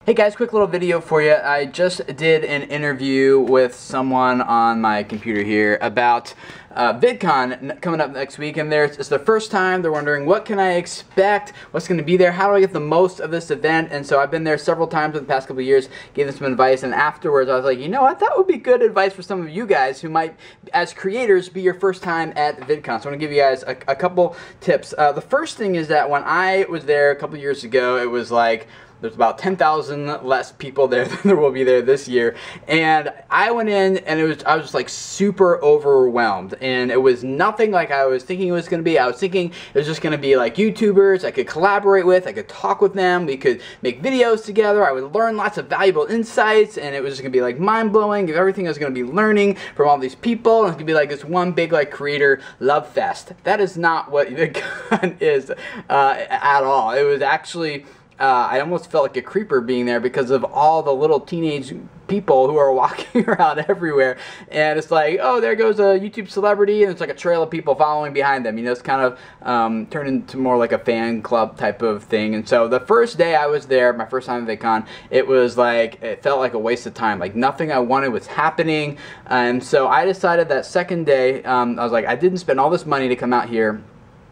Hey guys, quick little video for you. I just did an interview with someone on my computer here about VidCon coming up next week, and it's the first time they're wondering what can I expect, what's going to be there, how do I get the most of this event. And so I've been there several times over the past couple of years, gave them some advice, and afterwards I was like, you know what, that would be good advice for some of you guys who might, as creators, be your first time at VidCon. So I want to give you guys a couple tips. The first thing is that when I was there a couple years ago, it was like there's about 10,000 less people there than there will be there this year, and I went in and I was just like super overwhelmed, and it was nothing like I was thinking it was going to be. I was thinking it was just going to be like YouTubers I could collaborate with, I could talk with them, we could make videos together, I would learn lots of valuable insights, and it was just going to be like mind-blowing, everything I was going to be learning from all these people, and it's going to be like this one big like creator love fest. That is not what VidCon is at all. It was actually I almost felt like a creeper being there because of all the little teenage people who are walking around everywhere, and it's like, oh, there goes a YouTube celebrity, and it's like a trail of people following behind them. You know, it's kind of turned into more like a fan club type of thing. And so the first day I was there, my first time at VidCon, it felt like a waste of time. Like nothing I wanted was happening, and so I decided that second day, I was like, I didn't spend all this money to come out here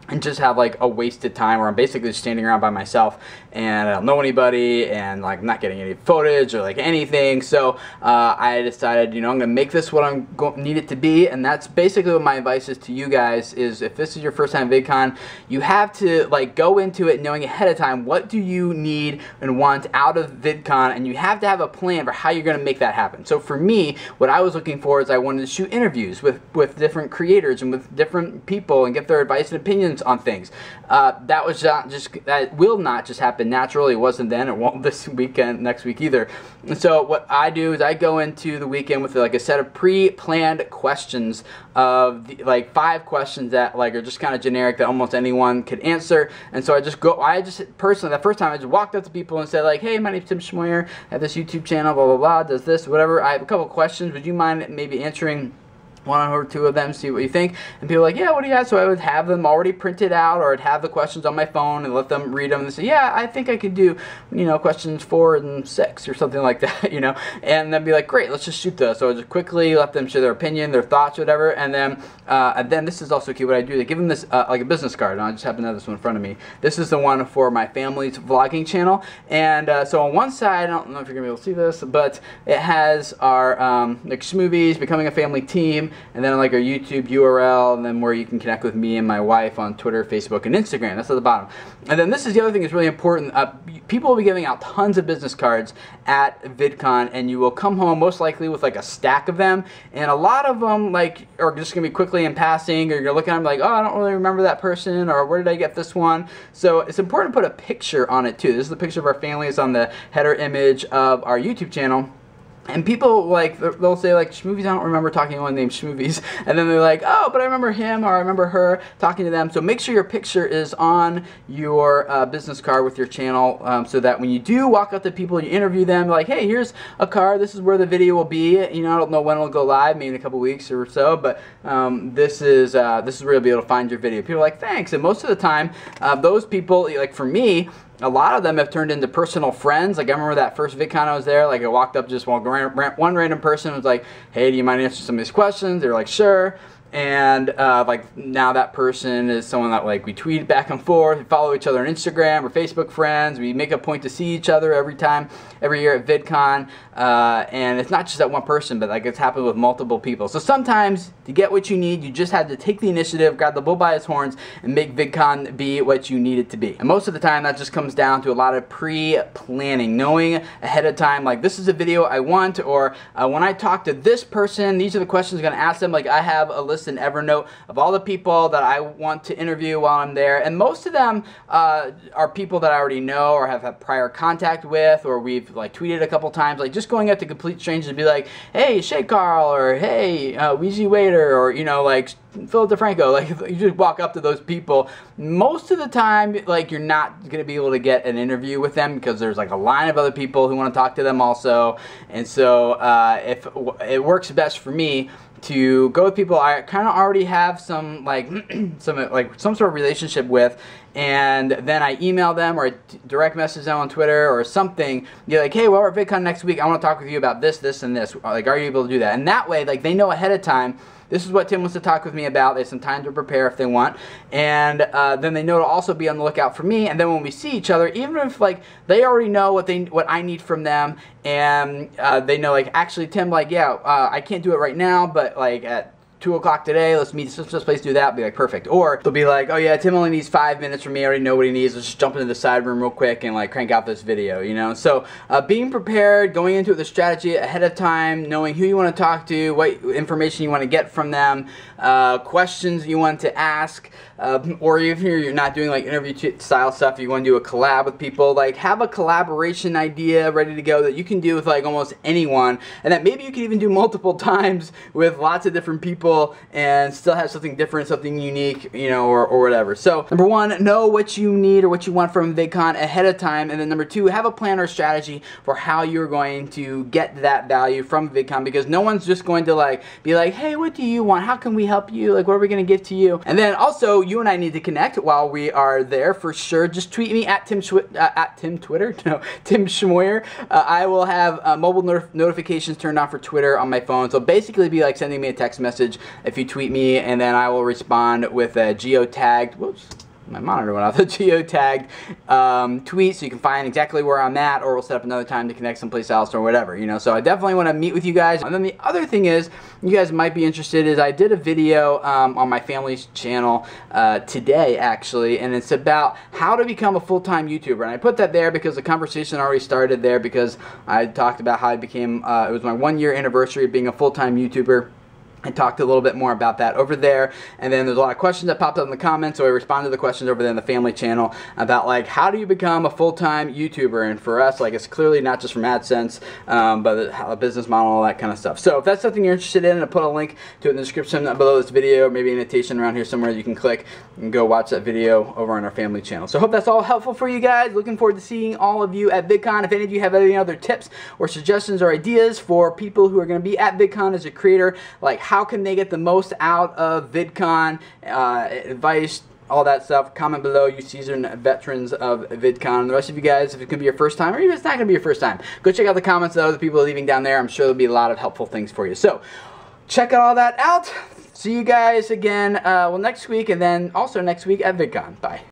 and just have like a wasted time where I'm basically just standing around by myself and I don't know anybody and like not getting any footage or like anything. So I decided, you know, I'm gonna make this what I'm need it to be, and that's basically what my advice is to you guys. Is if this is your first time at VidCon, you have to like go into it knowing ahead of time what do you need and want out of VidCon, and you have to have a plan for how you're gonna make that happen. So for me, what I was looking for is I wanted to shoot interviews with different creators and with different people and get their advice and opinions on things. That will not just happen naturally. It wasn't then, it won't this weekend, next week either. And so what I do is I go into the weekend with like a set of pre-planned questions of like 5 questions that like are just kind of generic that almost anyone could answer. And so I just personally, that first time I just walked up to people and said like, hey, my name's Tim Schmoyer, I have this YouTube channel, blah blah blah, does this, whatever. I have a couple questions, would you mind maybe answering one or two of them, see what you think? And people are like, yeah, what do you got? So I would have them already printed out, or I'd have the questions on my phone and let them read them and say, yeah, I think I could do, you know, questions 4 and 6 or something like that, you know, and then be like, great, let's just shoot those. So I just quickly let them share their opinion, their thoughts, whatever, and then this is also key. What I do, they give them this like a business card, and I just happen to have this one in front of me. This is the one for my family's vlogging channel, and so on one side, I don't know if you're gonna be able to see this, but it has our like Schmovies, becoming a family team, and then like our YouTube URL, and then where you can connect with me and my wife on Twitter, Facebook, and Instagram. That's at the bottom. And then this is the other thing that's really important. People will be giving out tons of business cards at VidCon, and you will come home most likely with like a stack of them, and a lot of them like are just gonna be quickly in passing, or you're looking at them like, oh, I don't really remember that person, or where did I get this one? So it's important to put a picture on it too. This is the picture of our family. It's on the header image of our YouTube channel. And people, like, they'll say, like, Schmovies, I don't remember talking to anyone named Schmovies. And then they're like, oh, but I remember him, or I remember her talking to them. So make sure your picture is on your business card with your channel, so that when you do walk up to people and you interview them, like, hey, here's a card, this is where the video will be. You know, I don't know when it'll go live, maybe in a couple weeks or so, but this is where you'll be able to find your video. People are like, thanks. And most of the time, those people, like for me, a lot of them have turned into personal friends. Like I remember that first VidCon I was there, like I walked up just one random person was like, hey, do you mind answering some of these questions? They were like, sure. And like now that person is someone that like we tweet back and forth, we follow each other on Instagram, we're Facebook friends, we make a point to see each other every year at VidCon, and it's not just that one person, but like it's happened with multiple people. So sometimes to get what you need, you just had to take the initiative, grab the bull by his horns, and make VidCon be what you need it to be. And most of the time that just comes down to a lot of pre-planning, knowing ahead of time, like this is a video I want, or when I talk to this person, these are the questions I'm going to ask them. Like I have a list in Evernote of all the people that I want to interview while I'm there, and most of them are people that I already know or have had prior contact with, or we've like tweeted a couple times. Like just going up to complete strangers and be like, hey, Shay Carl, or hey, Weezy Waiter, or you know, like Philip DeFranco. Like you just walk up to those people. Most of the time, like you're not going to be able to get an interview with them because there's like a line of other people who want to talk to them also. And so if it works best for me to go with people I kind of already have some like some sort of relationship with, and then I email them or direct message them on Twitter or something, be like, hey, well, we're at VidCon next week, I want to talk with you about this, this, and this. Like, are you able to do that? And that way, like, they know ahead of time, this is what Tim wants to talk with me about. They have some time to prepare if they want, and then they know to also be on the lookout for me. And then when we see each other, even if like they already know what I need from them, and they know like, actually Tim, like, yeah, I can't do it right now, but like at 2 o'clock today, let's meet this place, do that, be like, perfect. Or they'll be like, oh yeah, Tim only needs 5 minutes from me, I already know what he needs, let's just jump into the side room real quick and like crank out this video, you know? So being prepared, going into it with a strategy ahead of time, knowing who you want to talk to, what information you want to get from them, questions you want to ask, or even if you're not doing like interview style stuff, you want to do a collab with people, like have a collaboration idea ready to go that you can do with like almost anyone, and that maybe you can even do multiple times with lots of different people and still have something different, something unique, you know, or whatever. So number one, know what you need or what you want from VidCon ahead of time, and then number two, have a plan or strategy for how you're going to get that value from VidCon, because no one's just going to like be like, hey, what do you want? How can we help you? Like, what are we going to give to you? And then also, you and I need to connect while we are there for sure. Just tweet me at Tim Schmoyer. I will have mobile notifications turned on for Twitter on my phone. So basically, be like sending me a text message if you tweet me, and then I will respond with a geotagged. Whoops. My monitor went off. The geotagged tweet, so you can find exactly where I'm at, or we'll set up another time to connect someplace else or whatever, you know. So I definitely want to meet with you guys. And then the other thing is, you guys might be interested, is I did a video on my family's channel today actually, and it's about how to become a full-time YouTuber. And I put that there because the conversation already started there, because I talked about how I became, it was my 1-year anniversary of being a full-time YouTuber. I talked a little bit more about that over there, and then there's a lot of questions that popped up in the comments, so I responded to the questions over there in the family channel about like, how do you become a full-time YouTuber? And for us, like, it's clearly not just from AdSense, but a business model, all that kind of stuff. So if that's something you're interested in, I'll put a link to it in the description below this video, maybe an annotation around here somewhere you can click and go watch that video over on our family channel. So I hope that's all helpful for you guys. Looking forward to seeing all of you at VidCon. If any of you have any other tips or suggestions or ideas for people who are going to be at VidCon as a creator, like how can they get the most out of VidCon, advice, all that stuff, comment below, you seasoned veterans of VidCon. And the rest of you guys, if it could be your first time, or even if it's not going to be your first time, go check out the comments that other people are leaving down there. I'm sure there'll be a lot of helpful things for you. So check all that out. See you guys again, well, next week, and then also next week at VidCon. Bye.